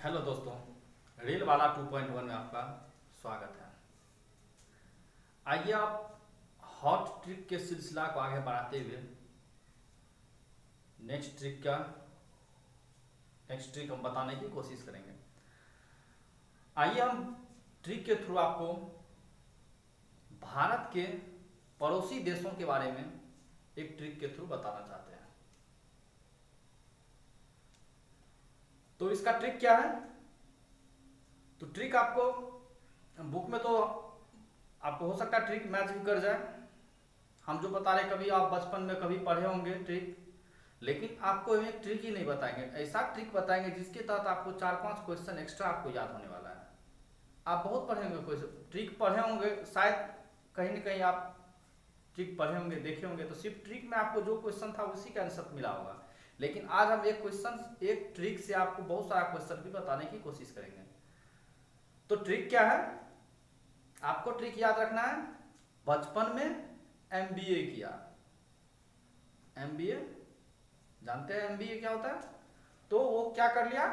Hello दोस्तों, reel वाला 2.1 में आपका स्वागत है। आइए आप हॉट ट्रिक के सिलसिला को आगे बढ़ाते हुए नेक्स्ट ट्रिक हम बताने की कोशिश करेंगे। आइए हम ट्रिक के थ्रू आपको भारत के पड़ोसी देशों के बारे में एक ट्रिक के थ्रू बताना चाहते हैं। तो इसका ट्रिक क्या है? तो ट्रिक आपको बुक में तो आपको हो सकता है ट्रिक मैच भी कर जाए। हम जो बता रहे कभी आप बचपन में कभी पढ़े होंगे ट्रिक, लेकिन आपको एक ट्रिक ही नहीं बताएंगे, ऐसा ट्रिक बताएंगे जिसके तहत आपको 4-5 क्वेश्चन एक्स्ट्रा आपको याद होने वाला है। आप बहुत पढ़े होंगे, कोई ट्रिक पढ़े होंगे, शायद कहीं ना कहीं आप ट्रिक पढ़े होंगे, देखे होंगे, तो सिर्फ ट्रिक में आपको जो क्वेश्चन था उसी का आंसर मिला होगा। लेकिन आज हम एक ट्रिक से आपको बहुत सारा क्वेश्चन भी बताने की कोशिश करेंगे। तो ट्रिक क्या है? आपको ट्रिक याद रखना है, बचपन में एमबीए किया। एमबीए जानते हैं एमबीए क्या होता है? तो वो क्या कर लिया,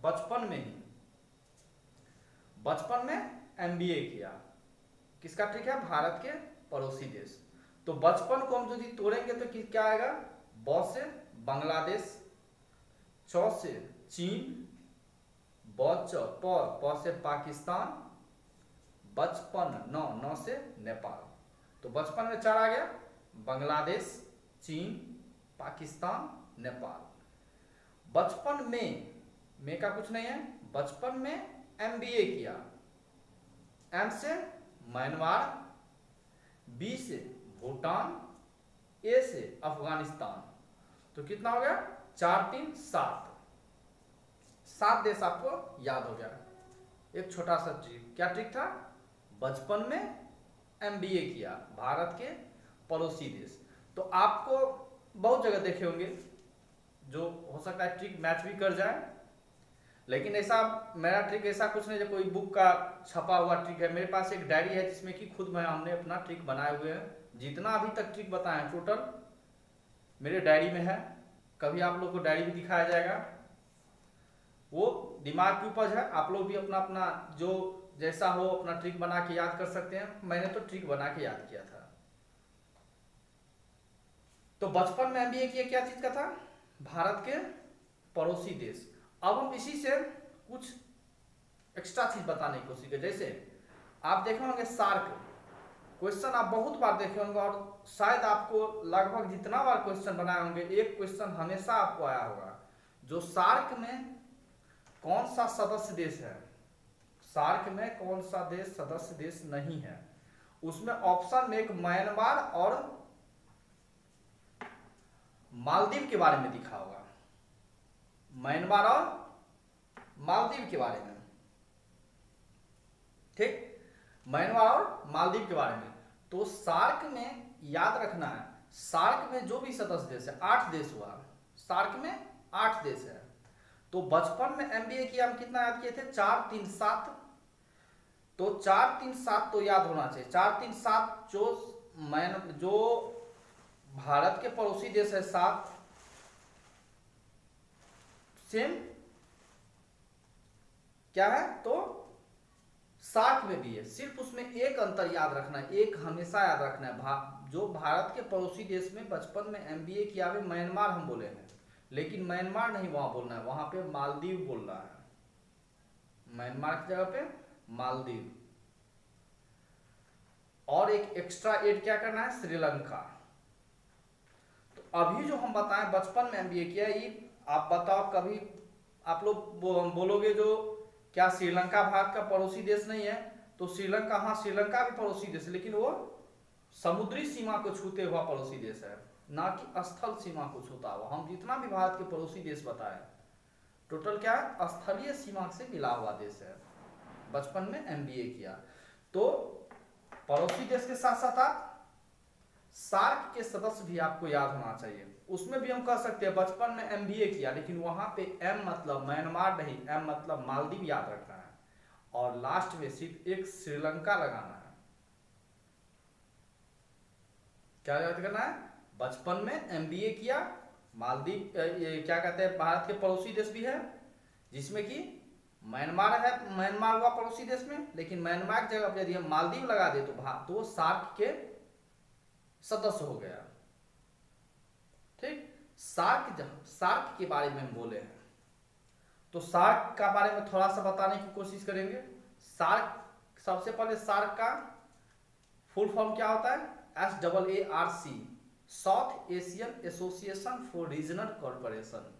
बचपन में एमबीए किया। किसका ट्रिक है? भारत के पड़ोसी देश। तो बचपन को हम यदि तोड़ेंगे तो क्या आएगा? ब से बांग्लादेश, च से चीन, प से पाकिस्तान, बचपन न से नेपाल। तो बचपन में 4 आ गया, बांग्लादेश, चीन, पाकिस्तान, नेपाल। बचपन में का कुछ नहीं है, बचपन में एमबीए किया। एम से म्यांमार, बी से भूटान, ए से अफगानिस्तान। तो कितना हो गया? 4 3 7 देश आपको याद हो गया। एक छोटा सा ट्रिक, क्या ट्रिक था? बचपन में एमबीए किया, भारत के पड़ोसी देश। तो आपको बहुत जगह देखे होंगे, जो हो सकता है ट्रिक मैच भी कर जाए, लेकिन ऐसा मेरा ट्रिक ऐसा कुछ नहीं जो कोई बुक का छपा हुआ ट्रिक है। मेरे पास एक डायरी है जिसमें कि खुद हमने अपना ट्रिक बनाए हुए हैं। जितना अभी तक ट्रिक बताए हैं टोटल मेरे डायरी में है। कभी आप लोग को डायरी भी दिखाया जाएगा। वो दिमाग की उपज है, आप लोग भी अपना अपना जो जैसा हो अपना ट्रिक बना के याद कर सकते हैं। मैंने तो ट्रिक बना के याद किया था। तो बचपन में एमबीए किया, क्या चीज का था? भारत के पड़ोसी देश। अब हम इसी से कुछ एक्स्ट्रा चीज बताने की कोशिश करें। जैसे आप देखे होंगे सार्क क्वेश्चन, आप बहुत बार देखे होंगे और शायद आपको लगभग जितना बार क्वेश्चन बनाए होंगे एक क्वेश्चन हमेशा आपको आया होगा, जो सार्क में कौन सा सदस्य देश है? सार्क में कौन सा देश सदस्य देश नहीं है? उसमें ऑप्शन में एक म्यांमार और मालदीव के बारे में दिखा होगा। म्यांमार और मालदीव के बारे में, ठीक, म्यांमार और मालदीव के बारे में। तो सार्क में याद रखना है, सार्क में जो भी सदस्य देश है 8 देश हुआ, सार्क में 8 देश है। तो बचपन में एमबीए किया, हम कितना याद किए थे? 4 3 7। तो 4 3 7 तो याद होना चाहिए। 4 3 7 जो भारत के पड़ोसी देश है 7, सेम क्या है? तो सार्क में भी है, सिर्फ उसमें एक अंतर याद रखना है, एक हमेशा याद रखना है। जो भारत के पड़ोसी देश में बचपन में एमबीए किया है, म्यांमार हम बोले हैं, लेकिन म्यांमार नहीं वहां बोलना है, वहां पे मालदीव बोलना है। म्यांमार की जगह पे मालदीव। और एक एक्स्ट्रा एड क्या करना है? श्रीलंका। तो अभी जो हम बताएं बचपन में एमबीए किया, ये आप बताओ कभी आप लोग बोलोगे जो क्या श्रीलंका भारत का पड़ोसी देश नहीं है? तो श्रीलंका, हाँ श्रीलंका भी पड़ोसी देश है, लेकिन वो समुद्री सीमा को छूते हुआ पड़ोसी देश है, ना कि स्थल सीमा को छूता हुआ। हम जितना भी भारत के पड़ोसी देश बताए टोटल क्या है? स्थलीय सीमा से मिला हुआ देश है। बचपन में एमबीए किया। तो पड़ोसी देश के साथ साथ आप सार्क के सदस्य भी आपको याद होना चाहिए। उसमें भी हम कह सकते हैं बचपन में एमबीए किया, लेकिन वहां पे एम मतलब म्यांमार नहीं, एम मतलब मालदीव याद रखना है, और लास्ट में सिर्फ एक श्रीलंका लगाना है। क्या याद करना है? बचपन में एमबीए किया, मालदीव क्या कहते हैं, भारत के पड़ोसी देश भी है, जिसमें कि म्यांमार है, म्यांमार हुआ पड़ोसी देश में, लेकिन म्यांमार की जगह पर यदि हम मालदीव लगा दे तो वो सार्क के सदस्य हो गया। ठीक, सार्क के बारे में हम बोले हैं, तो सार्क का बारे में थोड़ा सा बताने की कोशिश करेंगे। सार्क, सबसे पहले सार्क का फुल फॉर्म क्या होता है? SAARC, South Asian Association for Regional Corporation.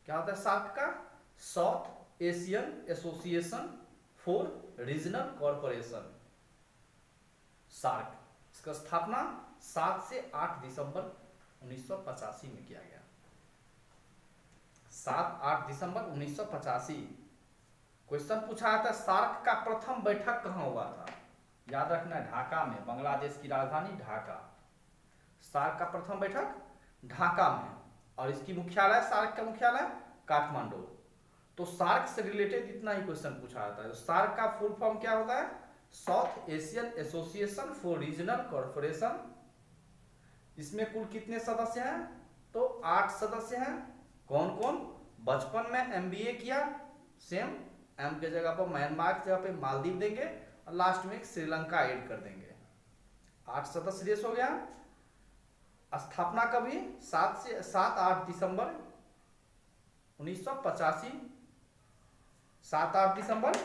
क्या होता है सार्क का? South Asian Association for Regional Corporation, SAARC. इसका स्थापना 7 से 8 दिसंबर 1985 में किया गया। 7-8 दिसंबर 1985। क्वेश्चन पूछा था सार्क का प्रथम बैठक कहाँ हुआ था? याद रखना है, ढाका में, बांग्लादेश की राजधानी ढाका। सार्क का प्रथम बैठक ढाका में, और इसकी मुख्यालय, सार्क का मुख्यालय काठमांडू। तो सार्क से रिलेटेड इतना ही क्वेश्चन पूछा जाता है। तो सार्क का फुल फॉर्म क्या होता है? South Asian Association for Regional corporation. इसमें कुल कितने सदस्य हैं? तो 8 सदस्य हैं। कौन कौन? बचपन में MBA किया, सेम M के जगह पर म्यांमार की जगह पे मालदीव देंगे, और लास्ट में श्रीलंका ऐड कर देंगे। 8 सदस्य देश हो गया। स्थापना कभी? 7-8 दिसंबर 1985, 7-8 दिसंबर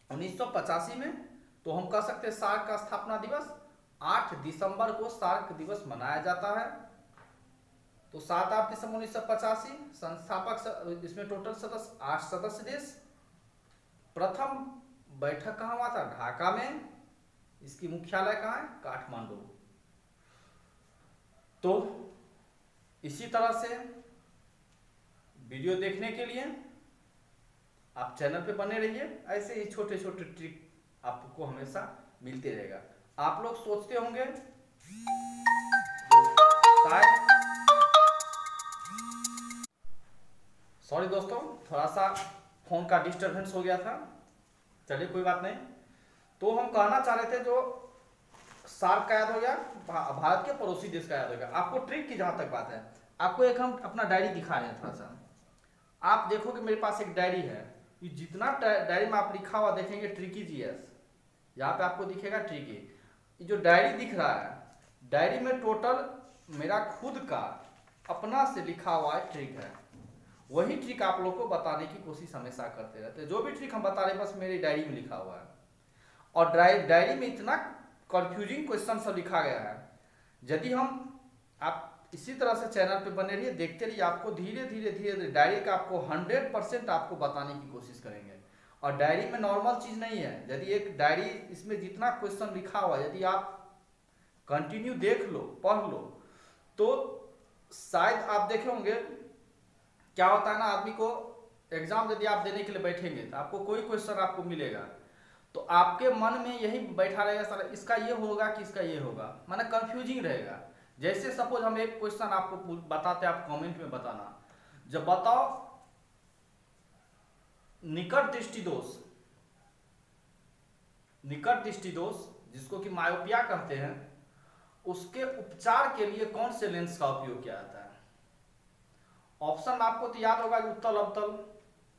1985 में। तो हम कह सकते हैं सार्क का स्थापना दिवस 8 दिसंबर को सार्क दिवस मनाया जाता है। तो 7-8 दिसंबर 1985 संस्थापक, इसमें टोटल सदस्य 8 सदस्य देश। प्रथम बैठक कहाँ हुआ था? ढाका में। इसकी मुख्यालय कहाँ है? काठमांडू। तो इसी तरह से वीडियो देखने के लिए आप चैनल पे बने रहिए। ऐसे ही छोटे छोटे ट्रिक आपको हमेशा मिलते रहेगा। आप लोग सोचते होंगे शायद, सॉरी दोस्तों, थोड़ा सा फोन का डिस्टरबेंस हो गया था, चलिए कोई बात नहीं। तो हम कहना चाह रहे थे, जो सार्क का याद हो गया, भारत के पड़ोसी देश का याद हो गया। आपको ट्रिक की जहां तक बात है, आपको एक हम अपना डायरी दिखा रहे हैं थोड़ा सा। आप देखोगे मेरे पास एक डायरी है, ये जितना डायरी में आप लिखा हुआ देखेंगे ट्रिकी GS, यहाँ पे आपको दिखेगा ट्रिकी। ये जो डायरी दिख रहा है, डायरी में टोटल मेरा खुद का अपना से लिखा हुआ ट्रिक है। वही ट्रिक आप लोग को बताने की कोशिश हमेशा करते रहते हैं। जो भी ट्रिक हम बता रहे हैं बस मेरी डायरी में लिखा हुआ है। और डायरी में इतना कंफ्यूजिंग क्वेश्चन सब लिखा गया है। यदि हम, आप इसी तरह से चैनल पे बने रहिए, देखते रहिए, आपको धीरे धीरे डायरी का आपको 100% आपको बताने की कोशिश करेंगे। और डायरी में नॉर्मल चीज नहीं है। यदि एक डायरी, इसमें जितना क्वेश्चन लिखा हुआ, यदि आप कंटिन्यू देख लो, पढ़ लो, तो शायद आप देखे होंगे क्या होता है ना, आदमी को एग्जाम यदि आप देने के लिए बैठेंगे तो आपको कोई क्वेश्चन आपको मिलेगा, तो आपके मन में यही बैठा रहेगा, सर इसका ये होगा कि इसका ये होगा, माने कंफ्यूजिंग रहेगा। जैसे सपोज हम एक क्वेश्चन आपको बताते हैं, आप कमेंट में बताना, जब बताओ निकट दृष्टि दोष, निकट दृष्टि दोष जिसको कि मायोपिया कहते हैं, उसके उपचार के लिए कौन से लेंस का उपयोग किया जाता है? ऑप्शन आपको तो याद होगा, उत्तल अवतल,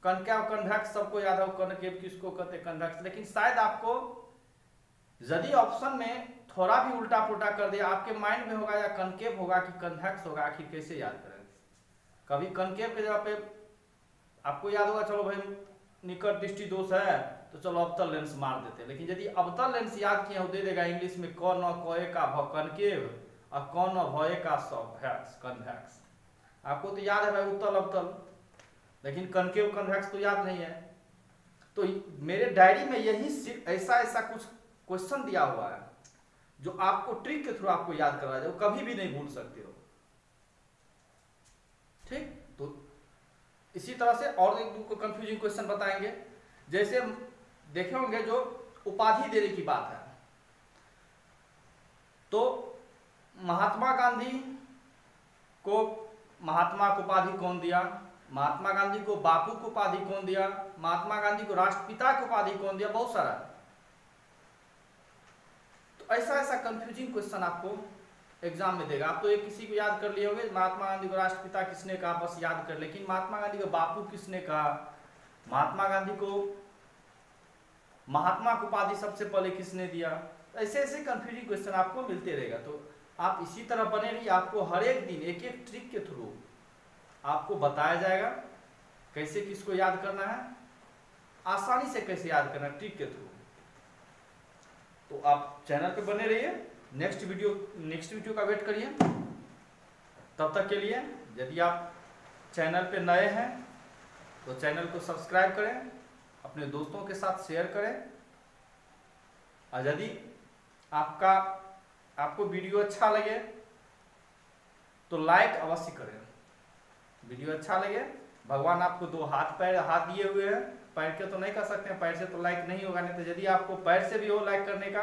कनकेव कन्वेक्स, सबको याद है कनकेव किसको कहते हैं, कन्वेक्स। लेकिन शायद आपको यदि ऑप्शन में थोड़ा भी उल्टा पुल्टा कर दिया, आपके माइंड में होगा या कनकेव होगा कि कन्वेक्स होगा, आखिर कैसे याद करें? कभी कनकेव के जगह पे आपको याद होगा, चलो भाई निकट दृष्टि दोष है तो चलो अवतल लेंस मार देते हैं। लेकिन यदि अवतल लेंस याद किए हो, दे देगा इंग्लिश में क न कोए का भ कनकेव और क न भये का कन्वेक्स। आपको तो याद है भाई उत्तल अवतल, लेकिन कनकेव कन्वेक्स तो याद नहीं है। तो मेरे डायरी में यही ऐसा कुछ क्वेश्चन दिया हुआ है जो आपको ट्रिक के थ्रू आपको याद करवा जाए, कभी भी नहीं भूल सकते हो। ठीक, तो इसी तरह से और एक को कंफ्यूजिंग क्वेश्चन बताएंगे। जैसे देखे होंगे जो उपाधि देने की बात है, तो महात्मा गांधी को महात्मा को उपाधि कौन दिया? महात्मा गांधी को बापू को उपाधि कौन दिया? महात्मा गांधी को राष्ट्रपिता को उपाधि कौन दिया? बहुत सारा। तो ऐसा कंफ्यूजिंग क्वेश्चन आपको एग्जाम में देगा। आप तो एक किसी को याद कर लिए होंगे, महात्मा गांधी को राष्ट्रपिता किसने कहा, बस याद कर, लेकिन महात्मा गांधी को बापू किसने कहा, महात्मा गांधी को महात्मा की उपाधि सबसे पहले किसने दिया? ऐसे ऐसे कंफ्यूजिंग क्वेश्चन आपको मिलते रहेगा। तो आप इसी तरह बने रहिए, आपको हर एक दिन एक एक ट्रिक के थ्रू आपको बताया जाएगा कैसे किसको याद करना है, आसानी से कैसे याद करना है ट्रिक के थ्रू। तो आप चैनल पे बने रहिए, नेक्स्ट वीडियो का वेट करिए। तब तक के लिए यदि आप चैनल पे नए हैं तो चैनल को सब्सक्राइब करें, अपने दोस्तों के साथ शेयर करें, और यदि आपको वीडियो अच्छा लगे तो लाइक अवश्य करें। वीडियो अच्छा लगे, भगवान आपको दो हाथ दिए हुए हैं, पैर के तो नहीं कर सकते हैं, पैर से तो लाइक नहीं होगा। नहीं तो यदि आपको पैर से भी हो लाइक करने का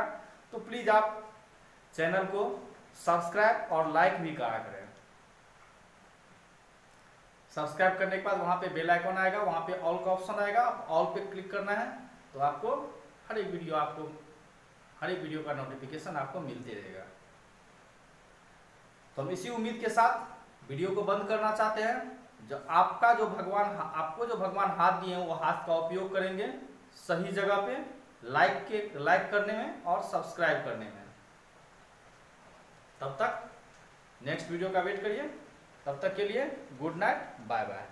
तो प्लीज आप चैनल को सब्सक्राइब और लाइक भी करा करें। सब्सक्राइब करने के बाद वहां पे बेल आइकन आएगा, वहां पे ऑल का ऑप्शन आएगा, ऑल पे क्लिक करना है तो आपको हर एक वीडियो का नोटिफिकेशन आपको मिलते रहेगा। तो हम इसी उम्मीद के साथ वीडियो को बंद करना चाहते हैं। आपको जो भगवान हाथ दिए हैं वो हाथ का उपयोग करेंगे सही जगह पे, लाइक करने में और सब्सक्राइब करने में। तब तक नेक्स्ट वीडियो का वेट करिए। तब तक के लिए गुड नाइट, बाय बाय।